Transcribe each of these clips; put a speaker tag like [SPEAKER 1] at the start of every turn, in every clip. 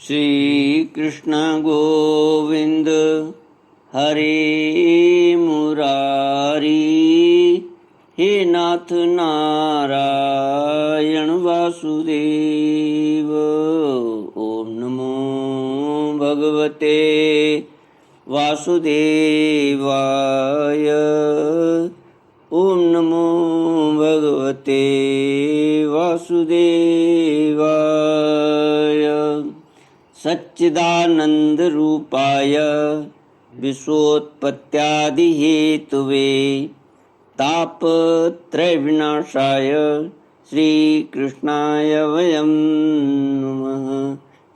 [SPEAKER 1] श्री कृष्ण गोविंद हरे मुरारी, हे नाथ नारायण वासुदेव। ओम नमो भगवते वासुदेवाय। ओम नमो भगवते वासुदेवाय। सच्चिदानंद रूपाय विश्वोत्पत्त्यादि हेतुवे तापत्रय विनाशाय श्री कृष्णाय वयं नमः।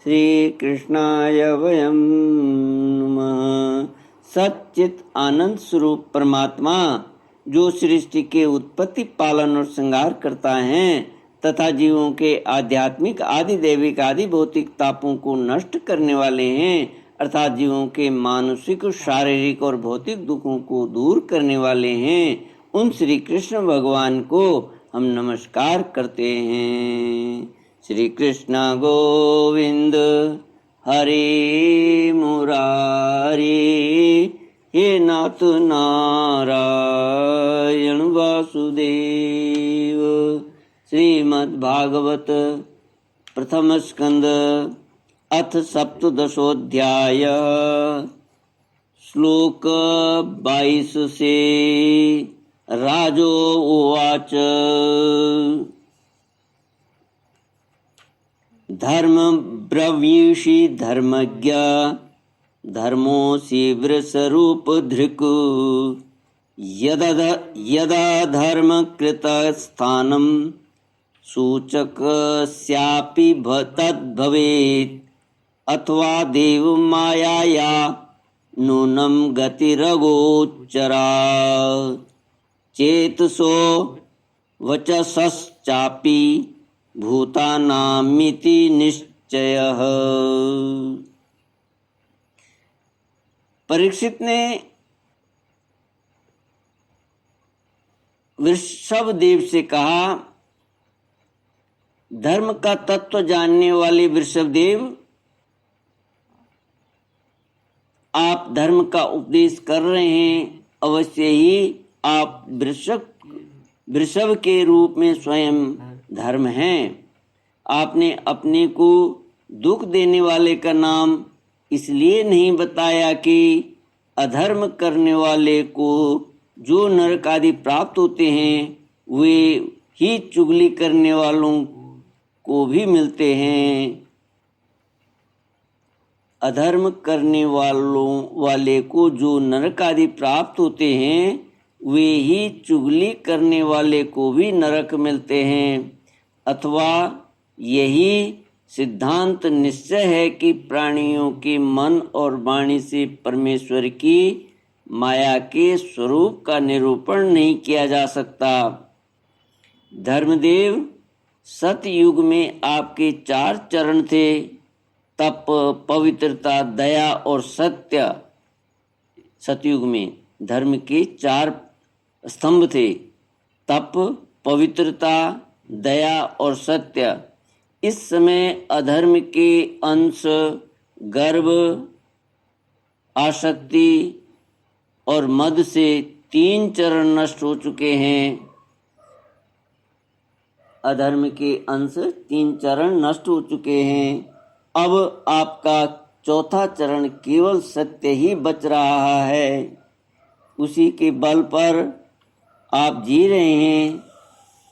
[SPEAKER 1] श्री कृष्णाय वयं नमः। सच्चित आनंद स्वरूप परमात्मा जो सृष्टि के उत्पत्ति, पालन और श्रृंगार करता है तथा जीवों के आध्यात्मिक, आदि दैविक, आदि भौतिक तापों को नष्ट करने वाले हैं, अर्थात जीवों के मानसिक, शारीरिक और भौतिक दुखों को दूर करने वाले हैं, उन श्री कृष्ण भगवान को हम नमस्कार करते हैं। श्री कृष्ण गोविंद हरे मुरारी, हे नाथ नारायण वासुदेव। श्रीमद्भागवत प्रथम स्कंद अथ सप्तदशोऽध्याय श्लोक 22 से। राजो उवाच धर्म ब्रवीषि धर्मज्ञ धर्मोऽसि वृषरूप धृक् यदा धर्म कृत स्थानं सूचकस्यापि तद्भवेत् अथवा देव मायाया नूनं गतिरगोचरा चेतसो वचसश्चापि भूतानामिति निश्चयः। परीक्षित ने वृषभदेव से कहा, धर्म का तत्व जानने वाले वृषभदेव, आप धर्म का उपदेश कर रहे हैं। अवश्य ही आप वृषभ के रूप में स्वयं धर्म हैं। आपने अपने को दुख देने वाले का नाम इसलिए नहीं बताया कि अधर्म करने वाले को जो नरक आदि प्राप्त होते हैं वे ही चुगली करने वालों को भी मिलते हैं। अधर्म करने वाले को जो नरक आदि प्राप्त होते हैं वे ही चुगली करने वाले को भी नरक मिलते हैं। अथवा यही सिद्धांत निश्चय है कि प्राणियों के मन और वाणी से परमेश्वर की माया के स्वरूप का निरूपण नहीं किया जा सकता। धर्मदेव, सतयुग में आपके 4 चरण थे, तप, पवित्रता, दया और सत्य। सतयुग में धर्म के 4 स्तंभ थे, तप, पवित्रता, दया और सत्य। इस समय अधर्म के अंश गर्व, आसक्ति और मद से 3 चरण नष्ट हो चुके हैं। अधर्म के अंश 3 चरण नष्ट हो चुके हैं। अब आपका 4था चरण केवल सत्य ही बच रहा है। उसी के बल पर आप जी रहे हैं।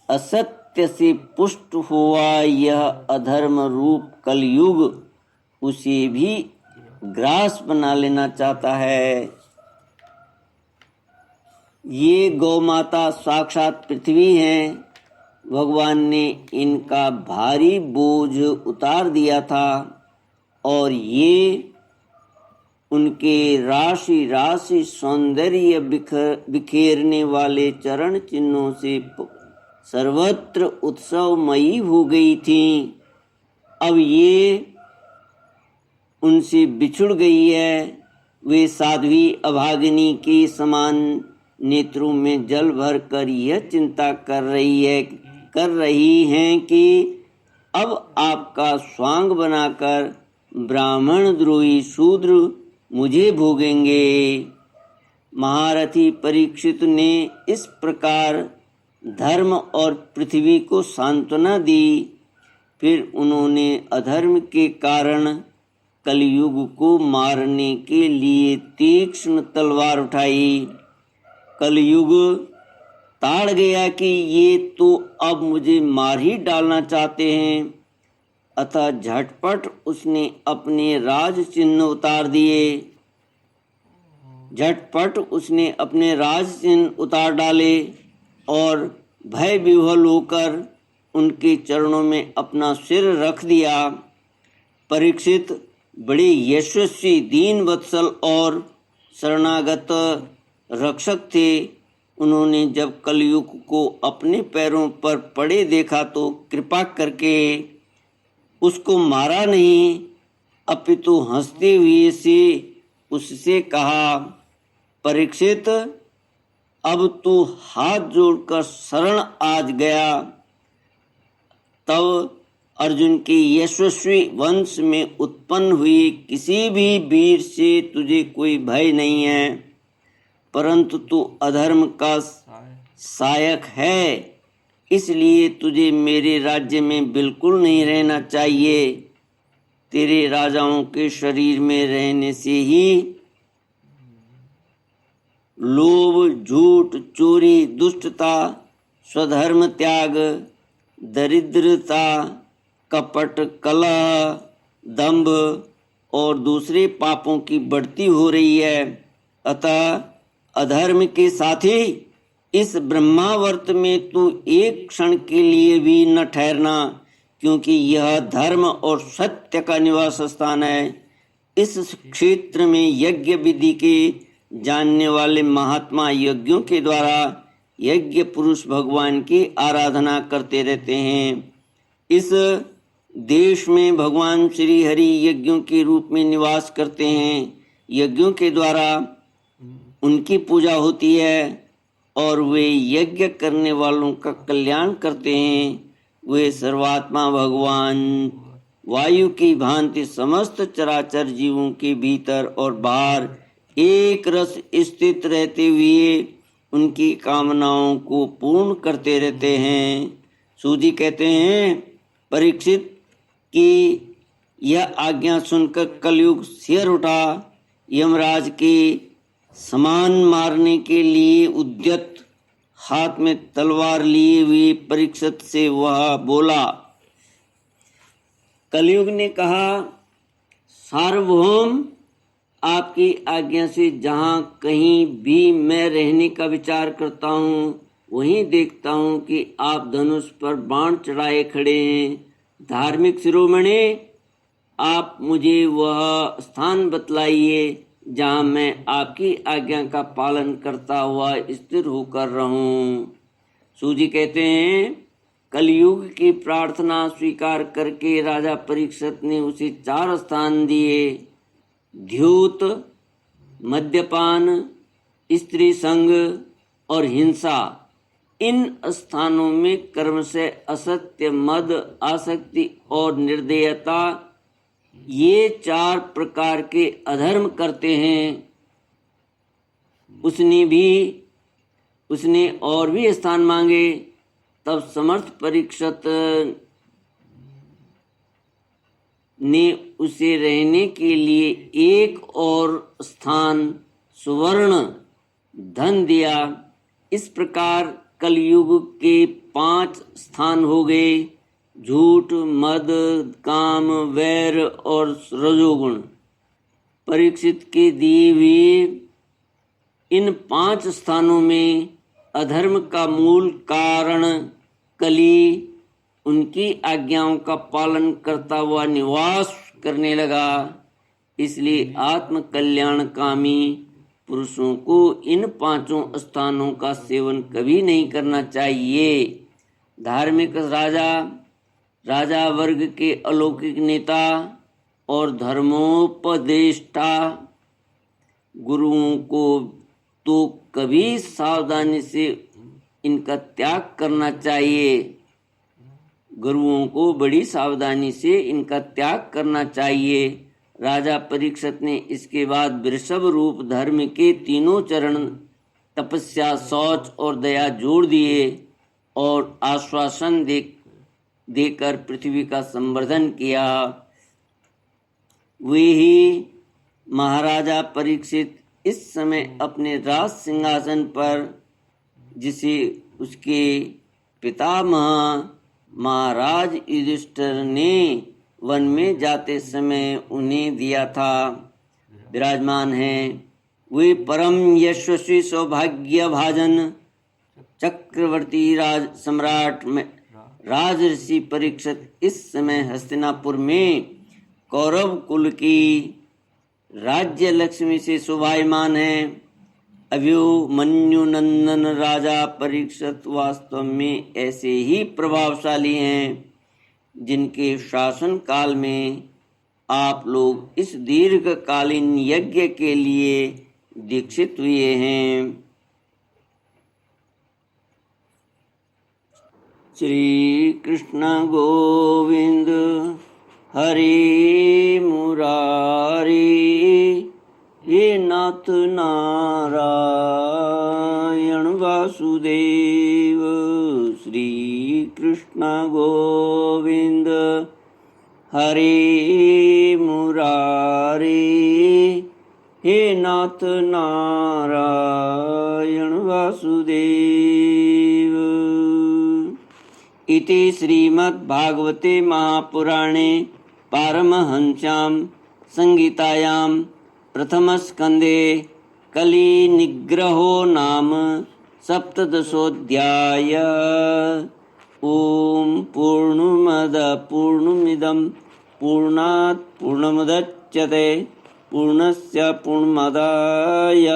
[SPEAKER 1] असत्य से पुष्ट हुआ यह अधर्म रूप कलयुग उसे भी ग्रास बना लेना चाहता है। ये गौ माता साक्षात पृथ्वी हैं। भगवान ने इनका भारी बोझ उतार दिया था और ये उनके राशि राशि सौंदर्य बिखेरने वाले चरण चिन्हों से सर्वत्र उत्सवमयी हो गई थी। अब ये उनसे बिछुड़ गई है। वे साध्वी अभागिनी के समान नेत्रों में जल भर कर यह चिंता कर रही हैं कि अब आपका स्वांग बनाकर ब्राह्मण द्रोही शूद्र मुझे भोगेंगे। महारथी परीक्षित ने इस प्रकार धर्म और पृथ्वी को सांत्वना दी। फिर उन्होंने अधर्म के कारण कलयुग को मारने के लिए तीक्ष्ण तलवार उठाई। कलयुग ताड़ गया कि ये तो अब मुझे मार ही डालना चाहते हैं। अतः झटपट उसने अपने राज चिन्ह उतार दिए। झटपट उसने अपने राज चिन्ह उतार डाले और भय विह्वल होकर उनके चरणों में अपना सिर रख दिया। परीक्षित बड़े यशस्वी, दीन वत्सल और शरणागत रक्षक थे। उन्होंने जब कलयुग को अपने पैरों पर पड़े देखा तो कृपा करके उसको मारा नहीं, अपितु हंसते हुए से उससे कहा, परीक्षित, अब तू हाथ जोड़कर शरण आज गया। तब अर्जुन के यशस्वी वंश में उत्पन्न हुए किसी भी वीर से तुझे कोई भय नहीं है, परंतु तू अधर्म का सहायक है, इसलिए तुझे मेरे राज्य में बिल्कुल नहीं रहना चाहिए। तेरे राजाओं के शरीर में रहने से ही लोभ, झूठ, चोरी, दुष्टता, स्वधर्म त्याग, दरिद्रता, कपट, कलह, दंभ और दूसरे पापों की बढ़ती हो रही है। अतः अधर्म के साथी इस ब्रह्मावर्त में तू एक क्षण के लिए भी न ठहरना, क्योंकि यह धर्म और सत्य का निवास स्थान है। इस क्षेत्र में यज्ञ विधि के जानने वाले महात्मा यज्ञों के द्वारा यज्ञ पुरुष भगवान की आराधना करते रहते हैं। इस देश में भगवान श्री हरि यज्ञों के रूप में निवास करते हैं। यज्ञों के द्वारा उनकी पूजा होती है और वे यज्ञ करने वालों का कल्याण करते हैं। वे सर्वात्मा भगवान वायु की भांति समस्त चराचर जीवों के भीतर और बाहर एक रस स्थित रहते हुए उनकी कामनाओं को पूर्ण करते रहते हैं। सूजी कहते हैं, परीक्षित की यह आज्ञा सुनकर कलयुग सिर उठा। यमराज के समान मारने के लिए उद्यत हाथ में तलवार लिए हुए परीक्षित से वह बोला। कलयुग ने कहा, सार्वभौम, आपकी आज्ञा से जहाँ कहीं भी मैं रहने का विचार करता हूँ, वहीं देखता हूँ कि आप धनुष पर बाण चढ़ाए खड़े हैं। धार्मिक शिरोमणि, आप मुझे वह स्थान बतलाइए जहाँ मैं आपकी आज्ञा का पालन करता हुआ स्थिर होकर रहूं। सूजी कहते हैं, कलयुग की प्रार्थना स्वीकार करके राजा परीक्षित ने उसे 4 स्थान दिए। द्यूत, मद्यपान, स्त्री संग और हिंसा। इन स्थानों में कर्म से असत्य, मद, आसक्ति और निर्दयता, ये 4 प्रकार के अधर्म करते हैं। उसने और भी स्थान मांगे। तब समर्थ परीक्षित ने उसे रहने के लिए एक और स्थान सुवर्ण धन दिया। इस प्रकार कलयुग के 5 स्थान हो गए: झूठ, मद, काम, वैर और रजोगुण। परीक्षित के दिए हुए इन 5 स्थानों में अधर्म का मूल कारण कली उनकी आज्ञाओं का पालन करता हुआ निवास करने लगा। इसलिए आत्म कल्याणकामी पुरुषों को इन 5 स्थानों का सेवन कभी नहीं करना चाहिए। धार्मिक राजा वर्ग के अलौकिक नेता और धर्मोपदेष्टा गुरुओं को तो कभी सावधानी से इनका त्याग करना चाहिए। गुरुओं को बड़ी सावधानी से इनका त्याग करना चाहिए। राजा परीक्षित ने इसके बाद वृषभ रूप धर्म के तीनों चरण तपस्या, शौच और दया जोड़ दिए और आश्वासन देकर पृथ्वी का संवर्धन किया। वे ही महाराजा परीक्षित इस समय अपने राज सिंहासन पर, जिसे उसके पितामह महाराज युधिष्ठिर ने वन में जाते समय उन्हें दिया था, विराजमान हैं। वे परम यशस्वी सौभाग्य भाजन चक्रवर्ती राज सम्राट में राजऋषि परीक्षित इस समय हस्तिनापुर में कौरव कुल की राज्य लक्ष्मी से शोभायमान है। अभिमन्यु नंदन राजा परीक्षित वास्तव में ऐसे ही प्रभावशाली हैं जिनके शासन काल में आप लोग इस दीर्घकालीन यज्ञ के लिए दीक्षित हुए हैं। श्री कृष्ण गोविंद हरि मुरारी, हे नाथ नारायण वासुदेव। श्री कृष्ण गोविंद हरि मुरारी, हे नाथ नारायण वासुदेव। इति श्रीमद्भागवते महापुराणे पारमहंस्यां संहितायां प्रथमस्कन्धे कलिनिग्रहो नाम सप्तदशोऽध्याय। ॐ पूर्णमदः पूर्णमिदं पूर्णात् पूर्णमुदच्यते पूर्णस्य पूर्णमादाय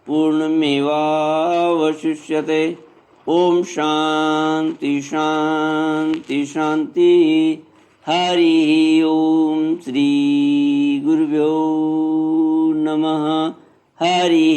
[SPEAKER 1] पूर्णमेवावशिष्यते। ओम शांति शांति शांति। हरि ओम। श्री गुरुभ्यो नमः। हरि